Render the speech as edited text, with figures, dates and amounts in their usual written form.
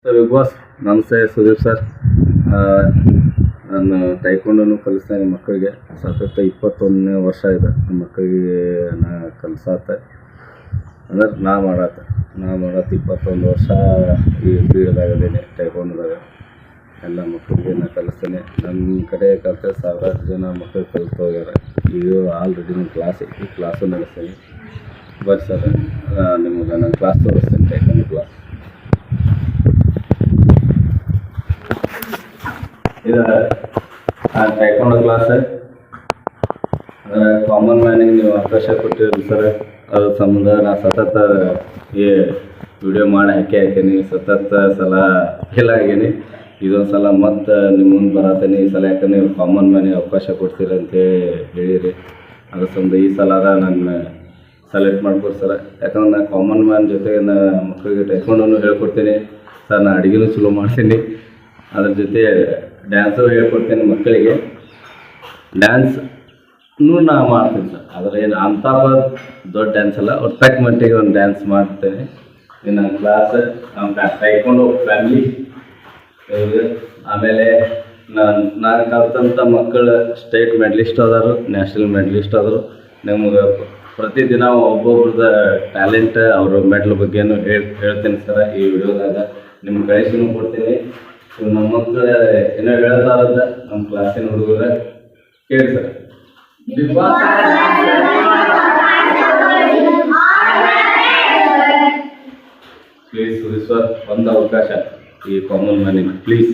Sir big boss ನಮಸ್ತೆ Sudeep sir. ನಾನು ಟೈಕೊಂಡೂ ಕಲಿಸ್ತೀನಿ ಮಕ್ಕಳಿಗೆ. ಸತತ 21ನೇ ವರ್ಷ ಇದೆ ಮಕ್ಕಳಿಗೆ ನಾ ಕಲಿಸಾತ. ಅಂದ್ರೆ ನಾ ಮಾಡತ್ತೆ 21 ವರ್ಷ ಈ ಫೀಲ್ಡ್ದಾಗದೇನೆ. ಟೈಕೊಂಡದಾಗ ಎಲ್ಲ ಮಕ್ಕಳಿಗೆ ನಾ ಕಲಿಸ್ತೀನಿ. ನನ್ನ ಕಡೆ ಕಲಿತ ಸಾವಿರಾರು ಜನ ಮಕ್ಕಳು ಕಲಿತು ಹೋಗ್ಯಾರ. ಈಗ ಆಲ್ರೆಡಿ ನನ್ನ ಕ್ಲಾಸ್ ಐತಿ, ಕ್ಲಾಸು ನಡೆಸ್ತೀನಿ. ಬರ್ರಿ ಸರ್, ನಿಮಗೆ ನಾನು ಕ್ಲಾಸ್ ತೋರಿಸ್ತೀನಿ, ಟೈಕೊಂಡ್ ಕ್ಲಾಸ್. ಇದು ಟೈಕೊಂಡ್ ಕ್ಲಾಸ್. ಕಾಮನ್ ಮ್ಯಾನಿಗೆ ನೀವು ಅವಕಾಶ ಕೊಟ್ಟಿರಿ ಸರ್. ಅದು ಸಂಬಂಧ ನಾ ಸತತ ಈ ವಿಡಿಯೋ ಮಾಡಿ ಹಾಕೀನಿ. ಸತತ ಸಲ ಫೇಲ್ ಆಗೀನಿ. ಇದೊಂದು ಸಲ ಮತ್ತು ನಿಮ್ಮ ಮುಂದೆ ಬರತ್ತೀನಿ. ಈ ಸಲ ಯಾಕಂದ್ರೆ ನೀವು ಕಾಮನ್ ಮ್ಯಾನಿಗೆ ಅವಕಾಶ ಕೊಡ್ತೀರಿ ಅಂತೇಳಿ ಹೇಳಿರಿ. ಅದ್ರ ಸಂಬಂಧ ಈ ಸಲ ನಾನು ಸೆಲೆಕ್ಟ್ ಮಾಡ್ಕೊಡಿ ಸರ್. ಯಾಕಂದ್ರೆ ನಾನು ಕಾಮನ್ ಮ್ಯಾನ್ ಜೊತೆಗೆ ಮಕ್ಕಳಿಗೆ ಟೈಕೊಂಡೂ ಹೇಳ್ಕೊಡ್ತೀನಿ ಸರ್. ನಾನು ಅಡುಗೆನೂ ಚಲೋ ಮಾಡ್ತೀನಿ. ಅದ್ರ ಜೊತೆ ಡ್ಯಾನ್ಸು ಹೇಳ್ಕೊಡ್ತೀನಿ ಮಕ್ಕಳಿಗೆ. ಡ್ಯಾನ್ಸ್ನೂ ನಾ ಮಾಡ್ತೀನಿ ಸರ್. ಆದರೆ ಏನು ಅಂಥ ದೊಡ್ಡ ಡ್ಯಾನ್ಸ್ ಅಲ್ಲ, ಅವ್ರು ತಕ್ಕ ಮಟ್ಟಿಗೆ ಒಂದು ಡ್ಯಾನ್ಸ್ ಮಾಡ್ತೇನೆ. ಇನ್ನು ಕ್ಲಾಸ್ ನಮ್ಮ ಟೈಕೊಂಡು ಫ್ಯಾಮಿಲಿ. ಆಮೇಲೆ ನಾನು ಕಲ್ತಂಥ ಮಕ್ಕಳು ಸ್ಟೇಟ್ ಮೆಡಲಿಸ್ಟ್ ಆದರು, ನ್ಯಾಷನಲ್ ಮೆಡಲಿಸ್ಟ್ ಆದರು. ನಮಗೆ ಪ್ರತಿದಿನ ಒಬ್ಬೊಬ್ರದ ಟ್ಯಾಲೆಂಟ್ ಅವ್ರ ಮೆಡ್ಲ್ ಬಗ್ಗೆನೂ ಹೇಳ್ತೀನಿ ಸರ್. ಈ ವಿಡಿಯೋದಾಗ ನಿಮ್ಮ ಕಳಿಸಿನೂ ಕೊಡ್ತೀನಿ. ನಮ್ಮ ಮಕ್ಕಳು ಏನೋ ಹೇಳ್ತಾರದ ನಮ್ಮ ಕ್ಲಾಸಿನ ಹುಡುಗರ ಕೇಳಿ ಸರ್. ಪ್ಲೀಸ್ ಸುದೀಪ್ ಸರ್, ಒಂದು ಅವಕಾಶ ಈ ಕಾಮನ್ ಮ್ಯಾನಿಗೆ ಪ್ಲೀಸ್.